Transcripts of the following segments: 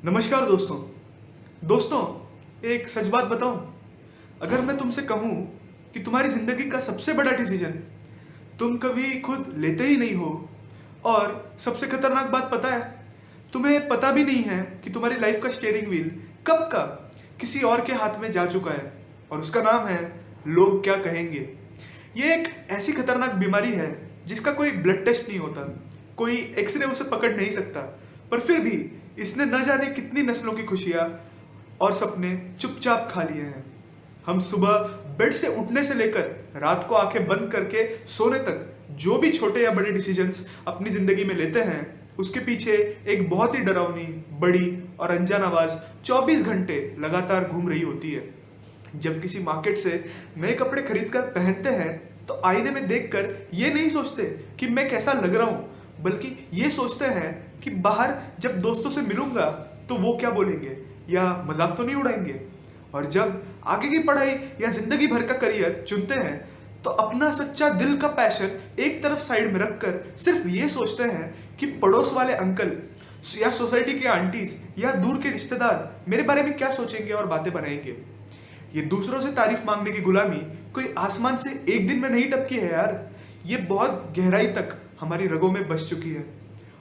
नमस्कार दोस्तों। दोस्तों, एक सच बात बताऊं। अगर मैं तुमसे कहूं कि तुम्हारी जिंदगी का सबसे बड़ा डिसीजन तुम कभी खुद लेते ही नहीं हो, और सबसे खतरनाक बात पता है, तुम्हें पता भी नहीं है कि तुम्हारी लाइफ का स्टीयरिंग व्हील कब का किसी और के हाथ में जा चुका है, और उसका नाम है लोग क्या कहेंगे। ये एक ऐसी खतरनाक बीमारी है जिसका कोई ब्लड टेस्ट नहीं होता, कोई एक्सरे उसे पकड़ नहीं सकता, पर फिर भी इसने न जाने कितनी नस्लों की खुशियां और सपने चुपचाप खा लिए हैं। हम सुबह बेड से उठने से लेकर रात को आंखें बंद करके सोने तक जो भी छोटे या बड़े डिसीजंस अपनी जिंदगी में लेते हैं, उसके पीछे एक बहुत ही डरावनी, बड़ी और अनजान आवाज 24 घंटे लगातार घूम रही होती है। जब किसी मार्केट से नए कपड़े खरीद कर पहनते हैं तो आईने में देखकर ये नहीं सोचते कि मैं कैसा लग रहा हूं, बल्कि ये सोचते हैं कि बाहर जब दोस्तों से मिलूंगा तो वो क्या बोलेंगे या मजाक तो नहीं उड़ाएंगे। और जब आगे की पढ़ाई या जिंदगी भर का करियर चुनते हैं तो अपना सच्चा दिल का पैशन एक तरफ साइड में रखकर सिर्फ ये सोचते हैं कि पड़ोस वाले अंकल या सोसाइटी के आंटीज या दूर के रिश्तेदार मेरे बारे में क्या सोचेंगे और बातें बनाएंगे। ये दूसरों से तारीफ मांगने की गुलामी कोई आसमान से एक दिन में नहीं टपकी है यार, ये बहुत गहराई तक हमारी रगों में बस चुकी है।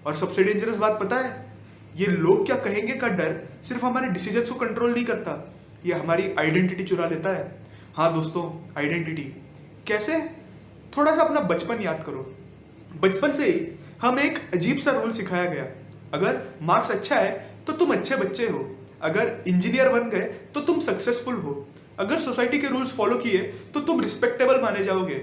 और सबसे डेंजरस बात पता है, ये लोग क्या कहेंगे का डर सिर्फ हमारे डिसीजंस को कंट्रोल नहीं करता, ये हमारी आइडेंटिटी चुरा लेता है। हाँ दोस्तों, आइडेंटिटी कैसे? थोड़ा सा अपना बचपन याद करो। बचपन से ही हम एक अजीब सा रूल सिखाया गया, अगर मार्क्स अच्छा है तो तुम अच्छे बच्चे हो, अगर इंजीनियर बन गए तो तुम सक्सेसफुल हो, अगर सोसाइटी के रूल्स फॉलो किए तो तुम रिस्पेक्टेबल माने जाओगे।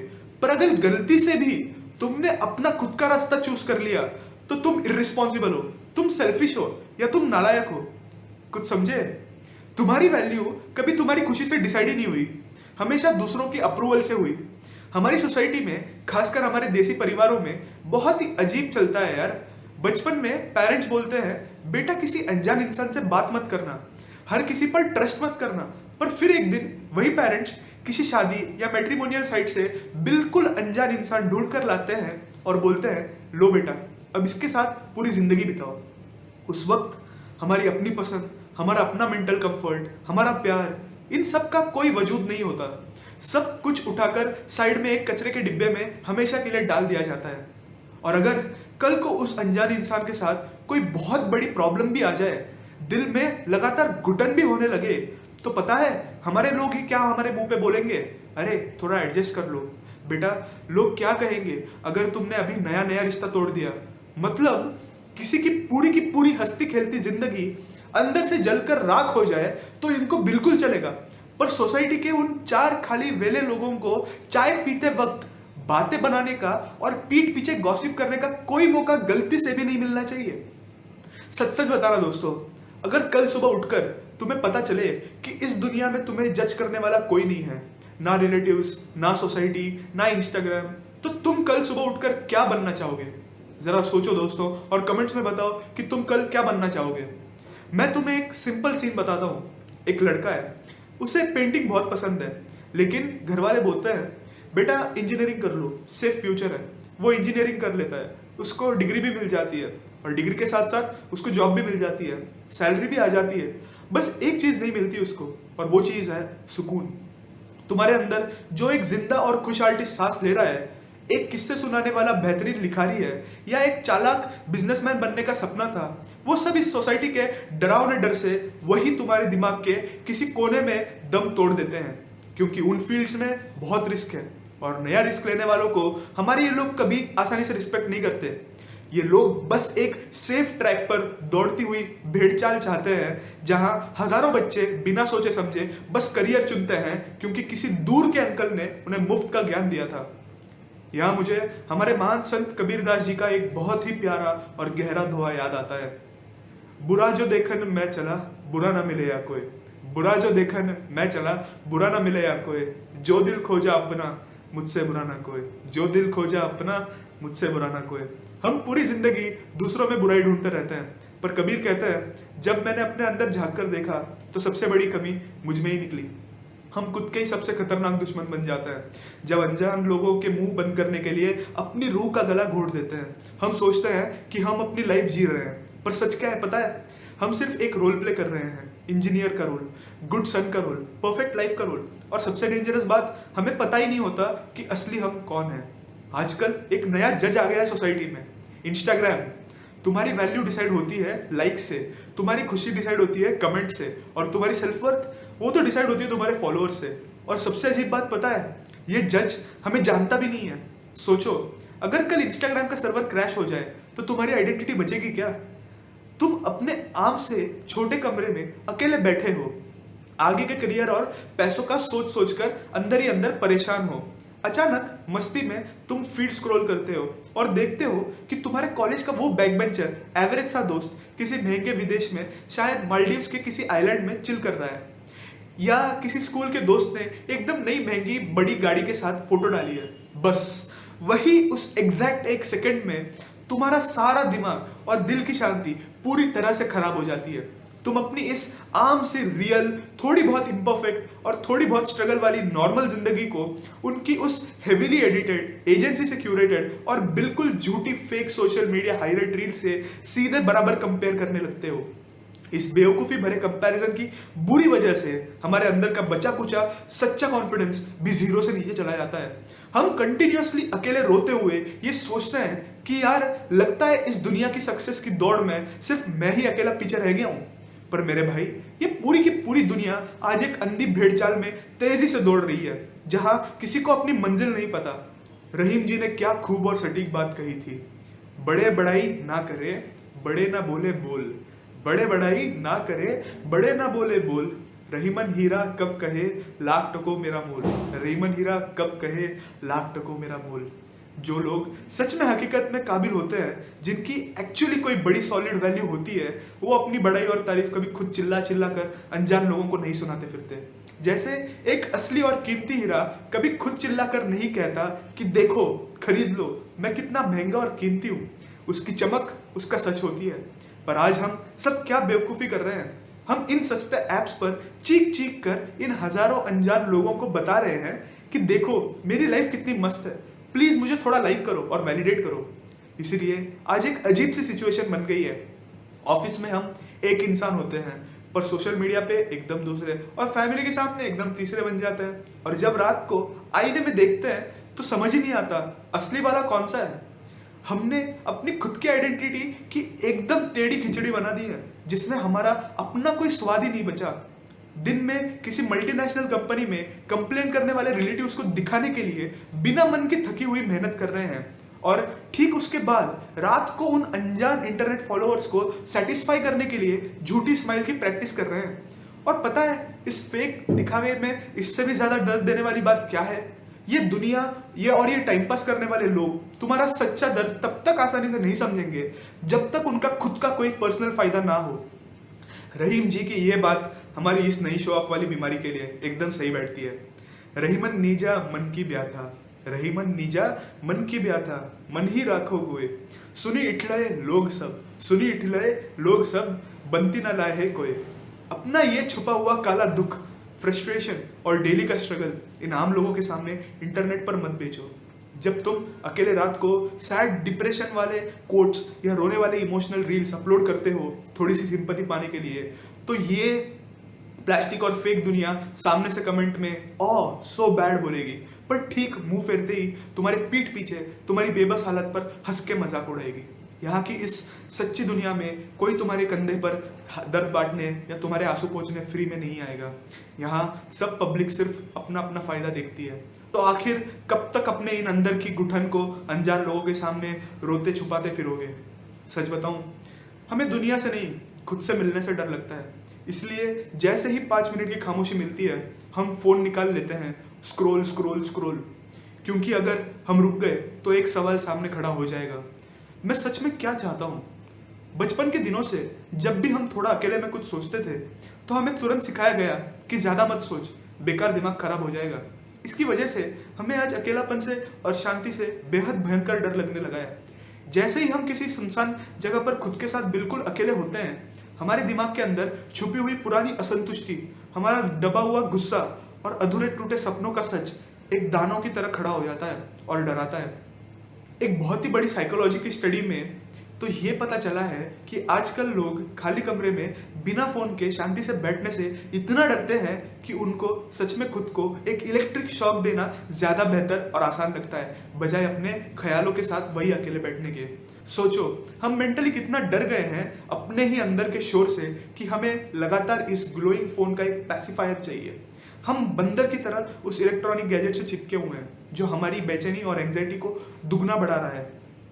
पर अगर गलती से भी तुमने अपना खुद का रास्ता चूज कर लिया तो तुम इररिस्पॉन्सिबल हो, तुम सेल्फिश हो या तुम नालायक हो। कुछ समझे? तुम्हारी वैल्यू कभी तुम्हारी खुशी से डिसाइड ही नहीं हुई, हमेशा दूसरों की अप्रूवल से हुई। हमारी सोसाइटी में, खासकर हमारे देसी परिवारों में, बहुत ही अजीब चलता है यार। बचपन में पेरेंट्स बोलते हैं बेटा किसी अनजान इंसान से बात मत करना, हर किसी पर ट्रस्ट मत करना, पर फिर एक दिन वही पेरेंट्स किसी शादी या मैट्रिमोनियल साइट से बिल्कुल अनजान इंसान ढूंढ कर लाते हैं और बोलते हैं लो बेटा अब इसके साथ पूरी जिंदगी बिताओ। उस वक्त हमारी अपनी पसंद, हमारा अपना मेंटल कंफर्ट, हमारा प्यार, इन सब का कोई वजूद नहीं होता। सब कुछ उठाकर साइड में एक कचरे के डिब्बे में हमेशा के लिए डाल दिया जाता है। और अगर कल को उस अनजान इंसान के साथ कोई बहुत बड़ी प्रॉब्लम भी आ जाए, दिल में लगातार घुटन भी होने लगे, तो पता है हमारे लोग ही क्या हमारे मुंह पे बोलेंगे, अरे थोड़ा एडजस्ट कर लो बेटा, लोग क्या कहेंगे अगर तुमने अभी नया नया रिश्ता तोड़ दिया। मतलब किसी की पूरी हंसती खेलती जिंदगी अंदर से जलकर राख हो जाए तो इनको बिल्कुल चलेगा, पर सोसाइटी के उन चार खाली वेले लोगों को चाय पीते वक्त बातें बनाने का और पीठ पीछे गॉसिप करने का कोई मौका गलती से भी नहीं मिलना चाहिए। सच सच बताना दोस्तों, अगर कल सुबह उठकर तुम्हें पता चले कि इस दुनिया में तुम्हें जज करने वाला कोई नहीं है, ना रिलेटिव्स, ना सोसाइटी, ना इंस्टाग्राम, तो तुम कल सुबह उठकर क्या बनना चाहोगे? जरा सोचो दोस्तों और कमेंट्स में बताओ कि तुम कल क्या बनना चाहोगे। मैं तुम्हें एक सिंपल सीन बताता हूँ। एक लड़का है, उसे पेंटिंग बहुत पसंद है, लेकिन घर वाले बोलते हैं बेटा इंजीनियरिंग कर लो, सेफ फ्यूचर है। वो इंजीनियरिंग कर लेता है, उसको डिग्री भी मिल जाती है, और डिग्री के साथ साथ उसको जॉब भी मिल जाती है, सैलरी भी आ जाती है। बस एक चीज नहीं मिलती उसको, और वो चीज है सुकून। तुम्हारे अंदर जो एक जिंदा और खुशहाल सांस ले रहा है, एक किस्से सुनाने वाला बेहतरीन लिखारी है, या एक चालाक बिजनेसमैन बनने का सपना था, वो सब इस सोसाइटी के डरावने डर से वही तुम्हारे दिमाग के किसी कोने में दम तोड़ देते हैं। क्योंकि उन फील्ड्स में बहुत रिस्क है, और नया रिस्क लेने वालों को हमारे ये लोग कभी आसानी से रिस्पेक्ट नहीं करते। ये लोग बस एक सेफ ट्रैक पर दौड़ती हुई भेड़चाल चाहते हैं, जहां हजारों बच्चे बिना सोचे समझे बस करियर चुनते हैं क्योंकि किसी दूर के अंकल ने उन्हें मुफ्त का ज्ञान दिया था। यहाँ मुझे हमारे महान संत कबीरदास जी का एक बहुत ही प्यारा और गहरा दोहा याद आता है। बुरा जो देखन मैं चला, बुरा ना मिले या कोई, बुरा जो देखन मैं चला, बुरा ना मिले या कोई, जो दिल खोजा अपना मुझसे बुरा ना कोई, जो दिल खोजा अपना मुझसे बुरा ना कोई। हम पूरी जिंदगी दूसरों में बुराई ढूंढते रहते हैं, पर कबीर कहते हैं जब मैंने अपने अंदर झांक कर देखा तो सबसे बड़ी कमी मुझ में ही निकली। हम खुद के ही सबसे खतरनाक दुश्मन बन जाते हैं जब अनजान लोगों के मुंह बंद करने के लिए अपनी रूह का गला घोट देते हैं। हम सोचते हैं कि हम अपनी लाइफ जी रहे हैं, पर सच क्या है पता है? हम सिर्फ एक रोल प्ले कर रहे हैं, इंजीनियर का रोल, गुड सन का रोल, परफेक्ट लाइफ का रोल। और सबसे डेंजरस बात, हमें पता ही नहीं होता कि असली हम कौन है। आजकल एक नया जज आ गया है सोसाइटी में, इंस्टाग्राम। तुम्हारी वैल्यू डिसाइड होती है लाइक से, तुम्हारी खुशी डिसाइड होती है कमेंट से, और तुम्हारी सेल्फ वर्थ वो तो डिसाइड होती है तुम्हारे फॉलोअर्स से। और सबसे अजीब बात पता है, ये जज हमें जानता भी नहीं है। सोचो, अगर कल इंस्टाग्राम का सर्वर क्रैश हो जाए तो तुम्हारी आइडेंटिटी बचेगी क्या? तुम अपने आम से छोटे कमरे में अकेले बैठे हो, आगे के करियर और पैसों का सोच सोचकर अंदर ही अंदर परेशान हो। अचानक मस्ती में तुम फीड स्क्रॉल करते हो और देखते हो कि तुम्हारे कॉलेज का वो बैक बेंचर, एवरेज सा दोस्त किसी महंगे विदेश में, शायद मालदीव्स के किसी आइलैंड में चिल कर रहा है, या किसी स्कूल के दोस्त ने एकदम नई महंगी बड़ी गाड़ी के साथ फोटो डाली है। बस वही उस एग्जैक्ट एक सेकंड में तुम्हारा सारा दिमाग और दिल की शांति पूरी तरह से खराब हो जाती है। तुम अपनी इस आम से रियल, थोड़ी बहुत इम्परफेक्ट और थोड़ी बहुत स्ट्रगल वाली नॉर्मल जिंदगी को उनकी उस हेवीली एडिटेड, एजेंसी से क्यूरेटेड और बिल्कुल झूठी fake social media highlight reel से सीधे बराबर कंपेयर करने लगते हो। इस बेवकूफी भरे कंपैरिजन की बुरी वजह से हमारे अंदर का बचा कुचा सच्चा कॉन्फिडेंस भी जीरो से नीचे चला जाता है। हम कंटिन्यूअसली अकेले रोते हुए ये सोचते हैं कि यार, लगता है इस दुनिया की सक्सेस की दौड़ में सिर्फ मैं ही अकेला पीछे रह गया हूं। पर मेरे भाई, ये पूरी की पूरी दुनिया आज एक अंधी भेड़चाल में तेजी से दौड़ रही है, जहां किसी को अपनी मंजिल नहीं पता। रहीम जी ने क्या खूब और सटीक बात कही थी, बड़े बड़ाई ना करे, बड़े ना बोले बोल, बड़े बड़ाई ना करे, बड़े ना बोले बोल, रहीमन हीरा कब कहे लाख टको मेरा मोल, रहीमन हीरा कब कहे लाख टको मेरा मोल। जो लोग सच में हकीकत में काबिल होते हैं, जिनकी एक्चुअली कोई बड़ी सॉलिड वैल्यू होती है, वो अपनी बड़ाई और तारीफ कभी खुद चिल्ला चिल्ला कर अनजान लोगों को नहीं सुनाते फिरते। जैसे एक असली और कीमती हीरा कभी खुद चिल्ला कर नहीं कहता कि देखो, खरीद लो, मैं कितना महंगा और कीमती हूँ। उसकी चमक उसका सच होती है। पर आज हम सब क्या बेवकूफ़ी कर रहे हैं, हम इन सस्ते ऐप्स पर चीख चीख कर इन हजारों अनजान लोगों को बता रहे हैं कि देखो मेरी लाइफ कितनी मस्त है, प्लीज मुझे थोड़ा लाइक करो और वैलिडेट करो। इसीलिए आज एक अजीब सी सिचुएशन बन गई है। ऑफिस में हम एक इंसान होते हैं, पर सोशल मीडिया पे एकदम दूसरे, और फैमिली के सामने एकदम तीसरे बन जाते हैं। और जब रात को आईने में देखते हैं तो समझ ही नहीं आता असली वाला कौन सा है। हमने अपनी खुद की आइडेंटिटी की एकदम टेढ़ी खिचड़ी बना दी है, जिसमें हमारा अपना कोई स्वाद ही नहीं बचा। दिन में किसी मल्टीनेशनल कंपनी में कंप्लेन करने वाले रिलेटिव्स को दिखाने के लिए बिना मन की थकी हुई मेहनत कर रहे हैं, और ठीक उसके बाद रात को उन अनजान इंटरनेट फॉलोअर्स को सेटिस्फाई करने के लिए झूठी स्माइल की प्रैक्टिस कर रहे हैं। और पता है इस फेक दिखावे में इससे भी ज्यादा दर्द देने वाली बात क्या है? ये दुनिया, ये टाइम पास करने वाले लोग तुम्हारा सच्चा दर्द तब तक आसानी से नहीं समझेंगे जब तक उनका खुद का कोई पर्सनल फायदा ना हो। रहीम जी की ये बात हमारी इस नई शो ऑफ वाली बीमारी के लिए एकदम सही बैठती है। रहीमन नीजा मन की ब्याथा, रहीमन नीजा मन की ब्याथा, मन ही राखो गोए, सुनी इठलए लोग सब, सुनी इठलए लोग सब, बनती ना लाए है कोई। अपना ये छुपा हुआ काला दुख, फ्रस्ट्रेशन और डेली का स्ट्रगल इन आम लोगों के सामने इंटरनेट पर मत बेचो। जब तुम अकेले रात को सैड डिप्रेशन वाले कोट्स या रोने वाले इमोशनल रील्स अपलोड करते हो थोड़ी सी सिंपैथी पाने के लिए, तो ये प्लास्टिक और फेक दुनिया सामने से कमेंट में ओह सो बैड बोलेगी, पर ठीक मुंह फेरते ही तुम्हारी पीठ पीछे तुम्हारी बेबस हालत पर हंस के मजाक उड़ाएगी। यहाँ की इस सच्ची दुनिया में कोई तुम्हारे कंधे पर दर्द बांटने या तुम्हारे आंसू पोंछने फ्री में नहीं आएगा। यहाँ सब पब्लिक सिर्फ अपना अपना फायदा देखती है। तो आखिर कब तक अपने इन अंदर की घुटन को अनजान लोगों के सामने रोते छुपाते फिरोगे? सच बताऊं, हमें दुनिया से नहीं खुद से मिलने से डर लगता है। इसलिए जैसे ही 5 मिनट की खामोशी मिलती है, हम फोन निकाल लेते हैं, स्क्रोल स्क्रोल स्क्रोल। क्योंकि अगर हम रुक गए तो एक सवाल सामने खड़ा हो जाएगा, मैं सच में क्या चाहता हूँ? बचपन के दिनों से जब भी हम थोड़ा अकेले में कुछ सोचते थे तो हमें तुरंत सिखाया गया कि ज्यादा मत सोच, बेकार दिमाग खराब हो जाएगा। इसकी वजह से हमें आज अकेलापन से और शांति से बेहद भयंकर डर लगने लगा है। जैसे ही हम किसी सुनसान जगह पर खुद के साथ बिल्कुल अकेले होते हैं, हमारे दिमाग के अंदर छुपी हुई पुरानी असंतुष्टि, हमारा दबा हुआ गुस्सा और अधूरे टूटे सपनों का सच एक दानव की तरह खड़ा हो जाता है और डराता है। एक बहुत ही बड़ी साइकोलॉजी की स्टडी में तो ये पता चला है कि आजकल लोग खाली कमरे में बिना फोन के शांति से बैठने से इतना डरते हैं कि उनको सच में खुद को एक इलेक्ट्रिक शॉक देना ज्यादा बेहतर और आसान लगता है, बजाय अपने ख्यालों के साथ वही अकेले बैठने के। सोचो, हम मेंटली कितना डर गए हैं अपने ही अंदर के शोर से कि हमें लगातार इस ग्लोइंग फोन का एक पैसिफायर चाहिए। हम बंदर की तरह उस इलेक्ट्रॉनिक गैजेट से चिपके हुए हैं जो हमारी बेचैनी और एंजाइटी को दुगना बढ़ा रहा है,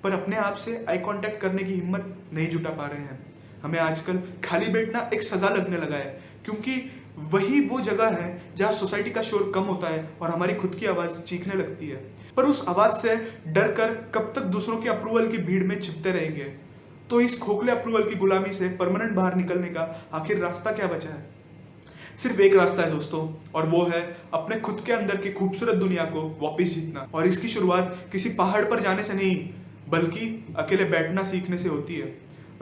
पर अपने आप से आई कांटेक्ट करने की हिम्मत नहीं जुटा पा रहे हैं। हमें आजकल खाली बैठना एक सजा लगने लगा है, क्योंकि वही वो जगह है जहाँ सोसाइटी का शोर कम होता है और हमारी खुद की आवाज चीखने लगती है। पर उस आवाज से डर कर कब तक दूसरों के अप्रूवल की भीड़ में छिपते रहेंगे? तो इस खोखले अप्रूवल की गुलामी से परमानेंट बाहर निकलने का आखिर रास्ता क्या बचा है? सिर्फ एक रास्ता है दोस्तों, और वो है अपने खुद के अंदर की खूबसूरत दुनिया को वापस जीतना। और इसकी शुरुआत किसी पहाड़ पर जाने से नहीं, बल्कि अकेले बैठना सीखने से होती है।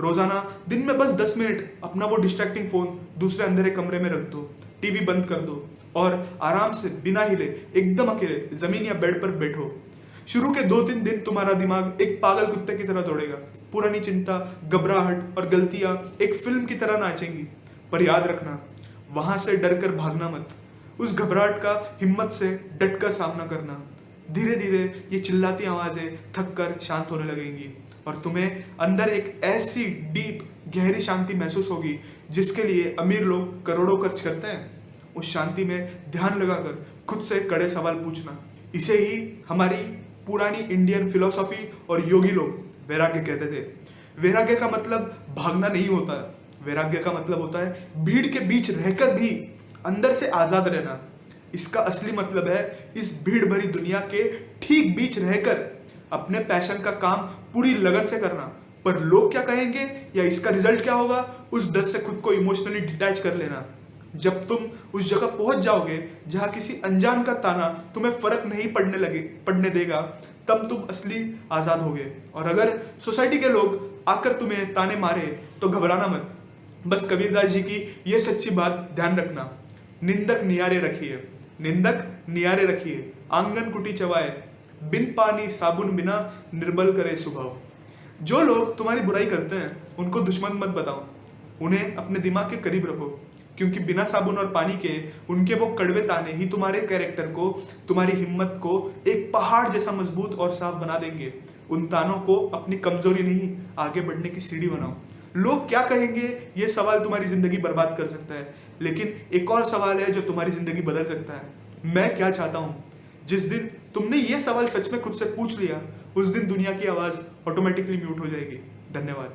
रोजाना दिन में बस 10 मिनट अपना वो डिस्ट्रैक्टिंग फोन दूसरे अंधेरे कमरे में रख दो, टीवी बंद कर दो और आराम से बिना हिले एकदम अकेले जमीन या बेड पर बैठो। शुरू के 2-3 दिन तुम्हारा दिमाग एक पागल कुत्ते की तरह दौड़ेगा। पुरानी चिंता, घबराहट और गलतियां एक फिल्म की तरह नाचेंगी। पर याद रखना, वहां से डर कर भागना मत। उस घबराहट का हिम्मत से डट कर सामना करना। धीरे धीरे ये चिल्लाती आवाजें थक कर शांत होने लगेंगी और तुम्हें अंदर एक ऐसी डीप गहरी शांति महसूस होगी जिसके लिए अमीर लोग करोड़ों खर्च करते हैं। उस शांति में ध्यान लगाकर खुद से कड़े सवाल पूछना, इसे ही हमारी पुरानी इंडियन फिलॉसफी और योगी लोग वैराग्य कहते थे। वैराग्य का मतलब भागना नहीं होता है। वैराग्य का मतलब होता है भीड़ के बीच रहकर भी अंदर से आजाद रहना। इसका असली मतलब है इस भीड़ भरी दुनिया के ठीक बीच रहकर अपने पैशन का काम पूरी लगन से करना। पर लोग क्या कहेंगे या इसका रिजल्ट क्या होगा, उस डर से खुद को इमोशनली डिटैच कर लेना। जब तुम उस जगह पहुंच जाओगे जहां किसी अनजान का ताना तुम्हें फर्क नहीं पड़ने देगा, तब तुम असली आजाद होगे। और अगर सोसाइटी के लोग आकर तुम्हें ताने मारे तो घबराना मत। बस कबीरदास जी की यह सच्ची बात ध्यान रखना, निंदक नियारे रखिए, निंदक नियारे रखिए, आंगन कुटी चवाए, बिन पानी साबुन बिना निर्बल करे स्वभाव। जो लोग तुम्हारी बुराई करते हैं उनको दुश्मन मत बताओ, उन्हें अपने दिमाग के करीब रखो, क्योंकि बिना साबुन और पानी के उनके वो कड़वे ताने ही तुम्हारे कैरेक्टर को, तुम्हारी हिम्मत को एक पहाड़ जैसा मजबूत और साफ बना देंगे। उन तानों को अपनी कमजोरी नहीं, आगे बढ़ने की सीढ़ी बनाओ। लोग क्या कहेंगे ये सवाल तुम्हारी जिंदगी बर्बाद कर सकता है, लेकिन एक और सवाल है जो तुम्हारी जिंदगी बदल सकता है, मैं क्या चाहता हूं। जिस दिन तुमने ये सवाल सच में खुद से पूछ लिया, उस दिन दुनिया की आवाज ऑटोमेटिकली म्यूट हो जाएगी। धन्यवाद।